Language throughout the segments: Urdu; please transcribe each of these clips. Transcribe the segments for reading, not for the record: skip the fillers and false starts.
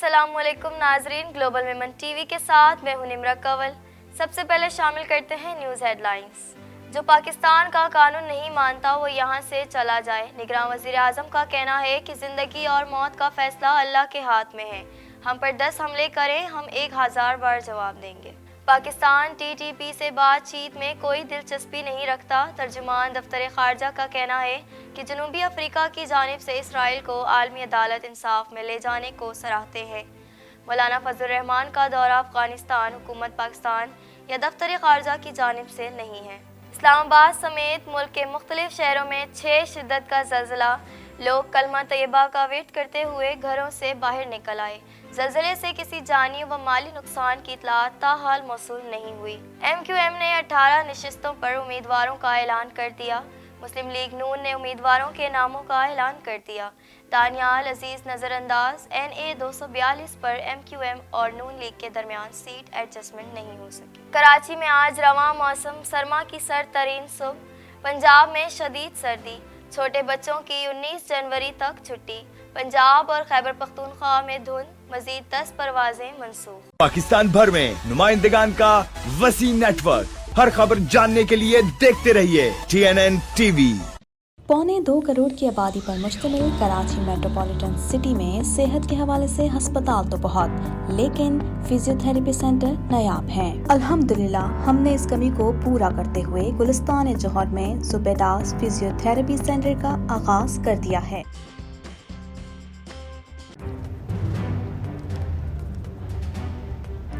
السلام علیکم ناظرین، گلوبل ویمن ٹی وی کے ساتھ میں ہوں نمرہ کنول۔ سب سے پہلے شامل کرتے ہیں نیوز ہیڈ لائنز۔ جو پاکستان کا قانون نہیں مانتا وہ یہاں سے چلا جائے۔ نگراں وزیر اعظم کا کہنا ہے کہ زندگی اور موت کا فیصلہ اللہ کے ہاتھ میں ہے۔ ہم پر 10 حملے کریں، ہم 1000 بار جواب دیں گے۔ پاکستان ٹی ٹی پی سے بات چیت میں کوئی دلچسپی نہیں رکھتا۔ ترجمان دفتر خارجہ کا کہنا ہے کہ جنوبی افریقہ کی جانب سے اسرائیل کو عالمی عدالت انصاف میں لے جانے کو سراہتے ہیں۔ مولانا فضل الرحمان کا دورہ افغانستان حکومت پاکستان یا دفتر خارجہ کی جانب سے نہیں ہے۔ اسلام آباد سمیت ملک کے مختلف شہروں میں 6 شدت کا زلزلہ، لوگ کلمہ طیبہ کا ورد کرتے ہوئے گھروں سے باہر نکل آئے۔ زلزلے سے کسی جانی و مالی نقصان کی اطلاعات تاحال موصول نہیں ہوئی۔ ایم کیو ایم نے 18 نشستوں پر امیدواروں کا اعلان کر دیا۔ مسلم لیگ نون نے امیدواروں کے ناموں کا اعلان کر دیا۔ دانیال عزیز نظر انداز، این اے 242 پر ایم کیو ایم اور نون لیگ کے درمیان سیٹ ایڈجسٹمنٹ نہیں ہو سکی۔ کراچی میں آج رواں موسم سرما کی سرد ترین صبح، پنجاب میں شدید سردی، چھوٹے بچوں کی 19 جنوری تک چھٹی۔ پنجاب اور خیبر پختونخوا میں دھند، مزید 10 پروازیں منسوخ۔ پاکستان بھر میں نمائندگان کا وسیع نیٹ ورک، ہر خبر جاننے کے لیے دیکھتے رہیے TNN ٹی وی۔ 1.25 کروڑ کی آبادی پر مشتمل کراچی میٹروپولیٹن سٹی میں صحت کے حوالے سے ہسپتال تو بہت، لیکن فزیو تھراپی سینٹر نایاب ہیں۔ الحمدللہ ہم نے اس کمی کو پورا کرتے ہوئے گلستان جوہر میں زبیداس فزیو تھراپی سینٹر کا آغاز کر دیا ہے۔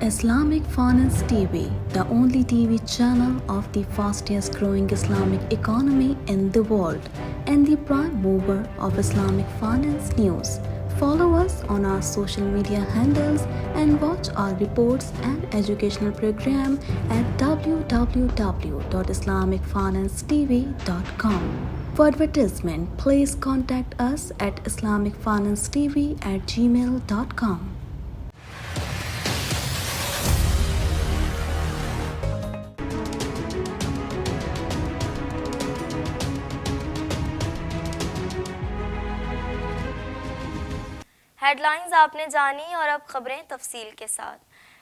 Islamic Finance TV, the only TV channel of the fastest growing Islamic economy in the world and the prime mover of Islamic finance news. Follow us on our social media handles and watch our reports and educational program at www.islamicfinancetv.com. For advertisement, please contact us at islamicfinancetv@gmail.com. Headlines آپ نے جانی اور اب خبریں تفصیل کے ساتھ۔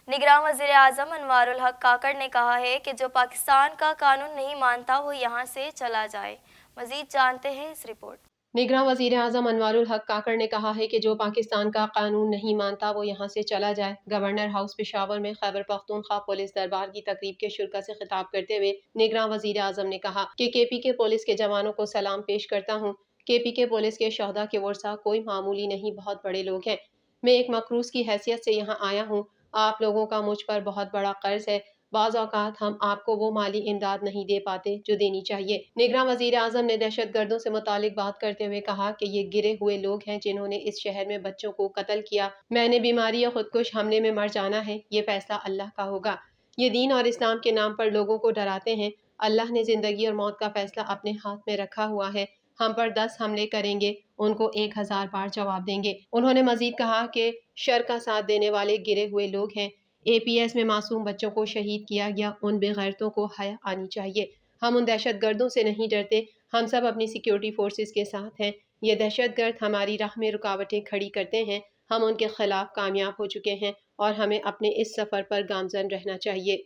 نگراں وزیر اعظم انوار الحق کاکڑ نے کہا ہے کہ جو پاکستان کا قانون نہیں مانتا وہ یہاں سے چلا جائے۔ مزید جانتے ہیں اس رپورٹ۔ نگراں وزیر اعظم انوار الحق کاکڑ نے کہا ہے کہ جو پاکستان کا قانون نہیں مانتا وہ یہاں سے چلا جائے۔ گورنر ہاؤس پشاور میں خیبر پختونخوا پولیس دربار کی تقریب کے شرکا سے خطاب کرتے ہوئے نگراں وزیر اعظم نے کہا کہ کے پی کے پولیس کے جوانوں کو سلام پیش کرتا ہوں۔ کے پی کے پولیس کے شہدا کے ورثہ کوئی معمولی نہیں، بہت بڑے لوگ ہیں۔ میں ایک مقروض کی حیثیت سے یہاں آیا ہوں۔ آپ لوگوں کا مجھ پر بہت بڑا قرض ہے۔ بعض اوقات ہم آپ کو وہ مالی امداد نہیں دے پاتے جو دینی چاہیے۔ نگراں وزیر اعظم نے دہشت گردوں سے متعلق بات کرتے ہوئے کہا کہ یہ گرے ہوئے لوگ ہیں جنہوں نے اس شہر میں بچوں کو قتل کیا۔ میں نے بیماری یا خودکش حملے میں مر جانا ہے، یہ فیصلہ اللہ کا ہوگا۔ یہ دین اور اسلام کے نام پر لوگوں کو ڈراتے ہیں۔ اللہ نے زندگی اور موت کا فیصلہ اپنے ہاتھ میں رکھا ہوا ہے۔ ہم پر 10 حملے کریں گے، ان کو 1000 بار جواب دیں گے۔ انہوں نے مزید کہا کہ شر کا ساتھ دینے والے گرے ہوئے لوگ ہیں۔ اے پی ایس میں معصوم بچوں کو شہید کیا گیا، ان بے غیرتوں کو حیا آنی چاہیے۔ ہم ان دہشت گردوں سے نہیں ڈرتے، ہم سب اپنی سیکیورٹی فورسز کے ساتھ ہیں۔ یہ دہشت گرد ہماری راہ میں رکاوٹیں کھڑی کرتے ہیں، ہم ان کے خلاف کامیاب ہو چکے ہیں اور ہمیں اپنے اس سفر پر گامزن رہنا چاہیے۔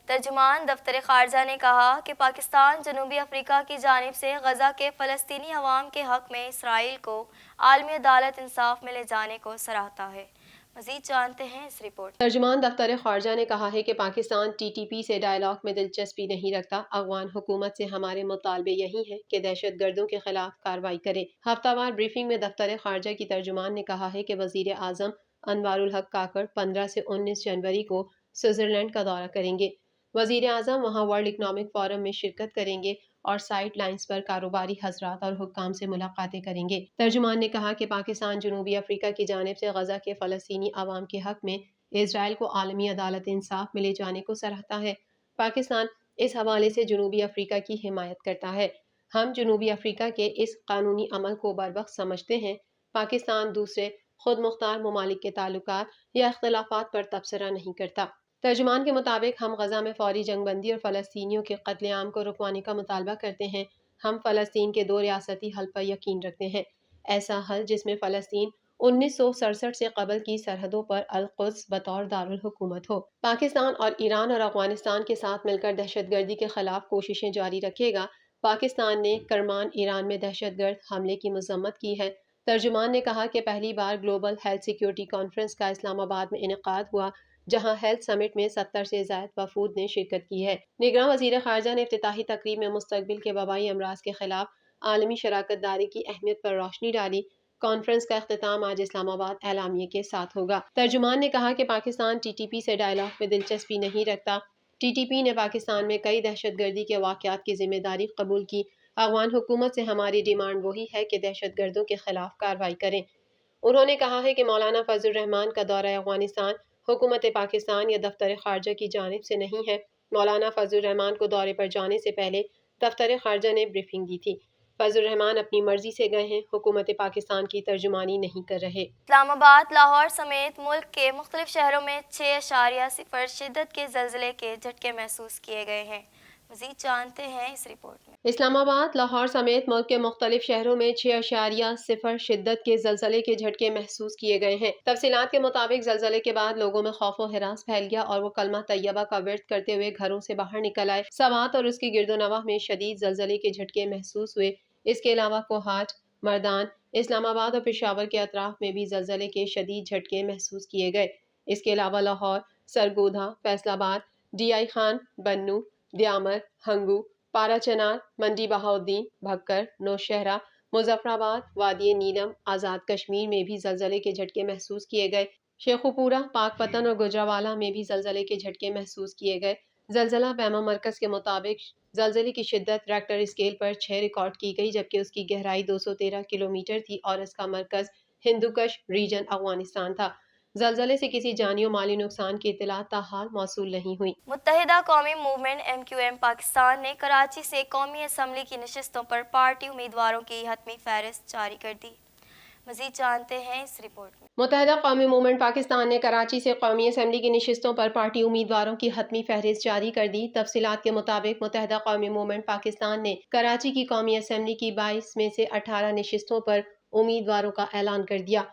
ترجمان دفتر خارجہ نے کہا کہ پاکستان جنوبی افریقہ کی جانب سے غزہ کے فلسطینی عوام کے حق میں اسرائیل کو عالمی عدالت انصاف میں لے جانے کو سراہتا ہے۔ مزید جانتے ہیں اس رپورٹ۔ ترجمان دفتر خارجہ نے کہا ہے کہ پاکستان ٹی ٹی پی سے ڈائیلاگ میں دلچسپی نہیں رکھتا۔ افغان حکومت سے ہمارے مطالبے یہی ہیں کہ دہشت گردوں کے خلاف کارروائی کرے۔ ہفتہ وار بریفنگ میں دفتر خارجہ کی ترجمان نے کہا ہے کہ وزیر اعظم انوار الحق کاکڑ 15 سے 19 جنوری کو سوئٹزرلینڈ کا دورہ کریں گے۔ وزیر اعظم وہاں ورلڈ اکنامک فورم میں شرکت کریں گے اور سائٹ لائنز پر کاروباری حضرات اور حکام سے ملاقاتیں کریں گے۔ ترجمان نے کہا کہ پاکستان جنوبی افریقہ کی جانب سے غزہ کے فلسطینی عوام کے حق میں اسرائیل کو عالمی عدالت انصاف میں لے جانے کو سراہتا ہے۔ پاکستان اس حوالے سے جنوبی افریقہ کی حمایت کرتا ہے۔ ہم جنوبی افریقہ کے اس قانونی عمل کو بروقت سمجھتے ہیں۔ پاکستان دوسرے خود مختار ممالک کے تعلقات یا اختلافات پر تبصرہ نہیں کرتا۔ ترجمان کے مطابق ہم غزہ میں فوری جنگ بندی اور فلسطینیوں کے قتل عام کو رکوانے کا مطالبہ کرتے ہیں۔ ہم فلسطین کے 2 ریاستی حل پر یقین رکھتے ہیں، ایسا حل جس میں فلسطین 1967 سے قبل کی سرحدوں پر القدس بطور دارالحکومت ہو۔ پاکستان اور ایران اور افغانستان کے ساتھ مل کر دہشت گردی کے خلاف کوششیں جاری رکھے گا۔ پاکستان نے کرمان ایران میں دہشت گرد حملے کی مذمت کی ہے۔ ترجمان نے کہا کہ پہلی بار گلوبل ہیلتھ سیکیورٹی کانفرنس کا اسلام آباد میں انعقاد ہوا، جہاں ہیلتھ سمٹ میں 70 سے زائد وفود نے شرکت کی ہے۔ نگراں وزیر خارجہ نے افتتاحی تقریب میں مستقبل کے وبائی امراض کے خلاف عالمی شراکت داری کی اہمیت پر روشنی ڈالی۔ کانفرنس کا اختتام آج اسلام آباد اعلامیے کے ساتھ ہوگا۔ ترجمان نے کہا کہ پاکستان ٹی ٹی پی سے ڈائیلاگ میں دلچسپی نہیں رکھتا۔ ٹی ٹی پی نے پاکستان میں کئی دہشت گردی کے واقعات کی ذمہ داری قبول کی۔ افغان حکومت سے ہماری ڈیمانڈ وہی ہے کہ دہشت گردوں کے خلاف کارروائی کریں۔ انہوں نے کہا ہے کہ مولانا فضل الرحمان کا دورہ افغانستان حکومت پاکستان یا دفتر خارجہ کی جانب سے نہیں ہے۔ مولانا فضل الرحمان کو دورے پر جانے سے پہلے دفتر خارجہ نے بریفنگ دی تھی۔ فضل الرحمان اپنی مرضی سے گئے ہیں، حکومت پاکستان کی ترجمانی نہیں کر رہے۔ اسلام آباد، لاہور سمیت ملک کے مختلف شہروں میں 6.0 شدت کے زلزلے کے جھٹکے محسوس کیے گئے ہیں۔ مزید جانتے ہیں اس رپورٹ میں۔ اسلام آباد، لاہور سمیت ملک کے مختلف شہروں میں 6.0 شدت کے زلزلے کے جھٹکے محسوس کیے گئے ہیں۔ تفصیلات کے مطابق زلزلے کے بعد لوگوں میں خوف و ہراس پھیل گیا اور وہ کلمہ طیبہ کا ورد کرتے ہوئے گھروں سے باہر نکل آئے۔ سوات اور اس کی گرد و نواح میں شدید زلزلے کے جھٹکے محسوس ہوئے۔ اس کے علاوہ کوہاٹ، مردان، اسلام آباد اور پشاور کے اطراف میں بھی زلزلے کے شدید جھٹکے محسوس کیے گئے۔ اس کے علاوہ لاہور، سرگودھا، فیصل آباد، ڈی آئی خان، بنو، دیامر، ہنگو، پارا چنار، منڈی بہاؤالدین، بھکر، نوشہرہ، مظفر آباد، وادی نیلم، آزاد کشمیر میں بھی زلزلے کے جھٹکے محسوس کیے گئے۔ شیخوپورہ، پاک پتن اور گجرانوالہ میں بھی زلزلے کے جھٹکے محسوس کیے گئے۔ زلزلہ پیما مرکز کے مطابق زلزلے کی شدت ریکٹر اسکیل پر 6 ریکارڈ کی گئی، جبکہ اس کی گہرائی 213 کلومیٹر تھی اور اس کا مرکز ہندوکش ریجن افغانستان تھا۔ زلزلے سے کسی جانی و مالی نقصان کی اطلاع تاحال موصول نہیں ہوئی۔ متحدہ قومی موومنٹ MQM پاکستان نے کراچی سے قومی اسمبلی کی نشستوں پر پارٹی امیدواروں کی حتمی فہرست جاری کر دی۔ مزید جانتے ہیں اس رپورٹ میں۔ متحدہ قومی موومنٹ پاکستان نے کراچی سے قومی اسمبلی کی نشستوں پر پارٹی امیدواروں کی حتمی فہرست جاری کر دی۔ تفصیلات کے مطابق متحدہ قومی موومنٹ پاکستان نے کراچی کی قومی اسمبلی کی 22 میں سے 18 نشستوں پر امیدواروں کا اعلان کر دیا۔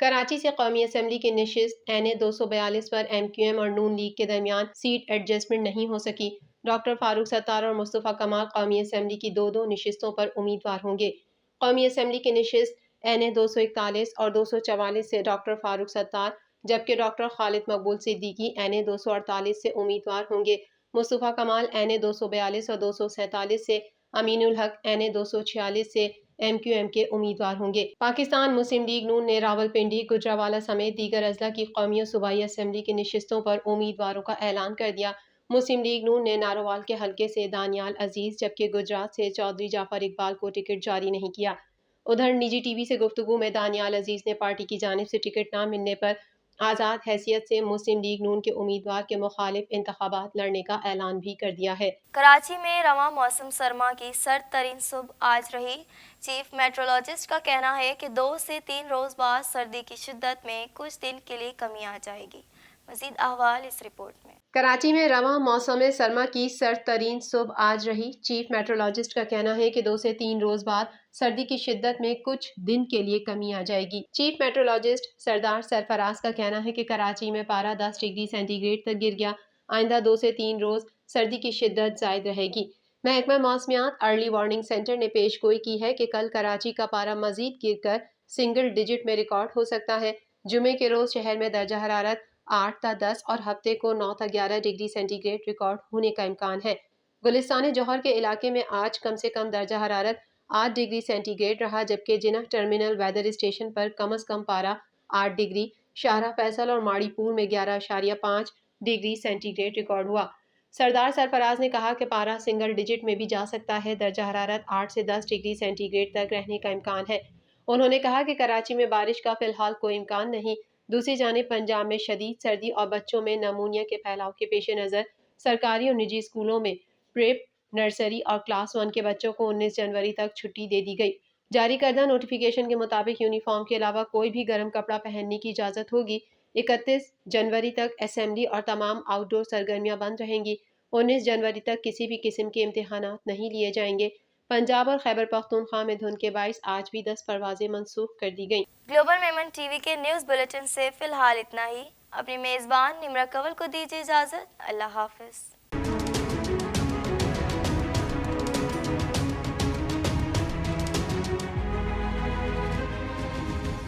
کراچی سے قومی اسمبلی کی نشست NA 242 پر MQM اور نون لیگ کے درمیان سیٹ ایڈجسٹمنٹ نہیں ہو سکی۔ ڈاکٹر فاروق ستار اور مصطفیٰ کمال قومی اسمبلی کی 2 نشستوں پر امیدوار ہوں گے۔ قومی اسمبلی کی نشست NA 241 اور 244 سے ڈاکٹر فاروق ستار، جبکہ ڈاکٹر خالد مقبول صدیقی NA 248 سے امیدوار ہوں گے۔ مصطفیٰ کمال NA 242 اور 247 سے، امین الحق NA 246 سے MQM کے امیدوار ہوں گے۔ پاکستان مسلم لیگ نون نے راولپنڈی، گجرانوالہ سمیت دیگر اضلاع کی قومی و صوبائی اسمبلی کی نشستوں پر امیدواروں کا اعلان کر دیا۔ مسلم لیگ نون نے ناروال کے حلقے سے دانیال عزیز، جبکہ گجرات سے چودھری جعفر اقبال کو ٹکٹ جاری نہیں کیا۔ ادھر نجی ٹی وی سے گفتگو میں دانیال عزیز نے پارٹی کی جانب سے ٹکٹ نہ ملنے پر آزاد حیثیت سے مسلم لیگ نون کے امیدوار کے مخالف انتخابات لڑنے کا اعلان بھی کر دیا ہے۔ کراچی میں رواں موسم سرما کی سرد ترین صبح آج رہی۔ چیف میٹرولوجسٹ کا کہنا ہے کہ 2 سے 3 روز بعد سردی کی شدت میں کچھ دن کے لیے کمی آ جائے گی۔ مزید احوال اس رپورٹ میں۔ کراچی میں رواں موسم سرما کی سرد ترین صبح آج رہی۔ چیف میٹرولوجسٹ کا کہنا ہے کہ 2 سے 3 روز بعد سردی کی شدت میں کچھ دن کے لیے کمی آ جائے گی۔ چیف میٹرولوجسٹ سردار سرفراز کا کہنا ہے کہ کراچی میں پارہ 10 ڈگری سینٹی گریڈ تک گر گیا۔ آئندہ 2 سے 3 روز سردی کی شدت زائد رہے گی۔ محکمہ موسمیات ارلی وارننگ سینٹر نے پیش گوئی کی ہے کہ کل کراچی کا پارہ مزید گر کر سنگل ڈیجٹ میں ریکارڈ ہو سکتا ہے۔ جمعے کے روز شہر میں درجہ حرارت 8 تا 10 اور ہفتے کو 9 تا 11 ڈگری سینٹی گریڈ ریکارڈ ہونے کا امکان ہے۔ گلستان جوہر کے علاقے میں آج کم سے کم درجہ حرارت 8 ڈگری سینٹی گریڈ رہا، جبکہ جناح ٹرمینل ویدر اسٹیشن پر کم از کم پارہ 8 ڈگری، شاہراہ فیصل اور ماڑی پور میں 11.5 ڈگری سینٹی گریڈ ریکارڈ ہوا۔ سردار سرفراز نے کہا کہ پارہ سنگل ڈیجٹ میں بھی جا سکتا ہے۔ درجہ حرارت 8 سے 10 ڈگری سینٹی گریڈ تک رہنے کا امکان ہے۔ انہوں نے کہا کہ کراچی میں بارش کا فی الحال کوئی امکان نہیں۔ دوسری جانب پنجاب میں شدید سردی اور بچوں میں نمونیا کے پھیلاؤ کے پیش نظر سرکاری اور نجی اسکولوں میں پریپ، نرسری اور کلاس 1 کے بچوں کو 19 جنوری تک چھٹی دے دی گئی۔ جاری کردہ نوٹیفیکیشن کے مطابق یونیفارم کے علاوہ کوئی بھی گرم کپڑا پہننے کی اجازت ہوگی۔ 31 جنوری تک اسمبلی اور تمام آؤٹ ڈور سرگرمیاں بند رہیں گی۔ 19 جنوری تک کسی بھی قسم کے امتحانات نہیں لیے جائیں گے۔ پنجاب اور خیبر پختونخوا میں دھند کے باعث آج بھی 10 پروازیں منسوخ کر دی گئیں۔ گلوبل ویمن ٹی وی کے نیوز بلیٹن سے فی الحال اتنا ہی۔ اپنی میزبان نمرا کنول کو دیجیے اجازت۔ اللہ حافظ۔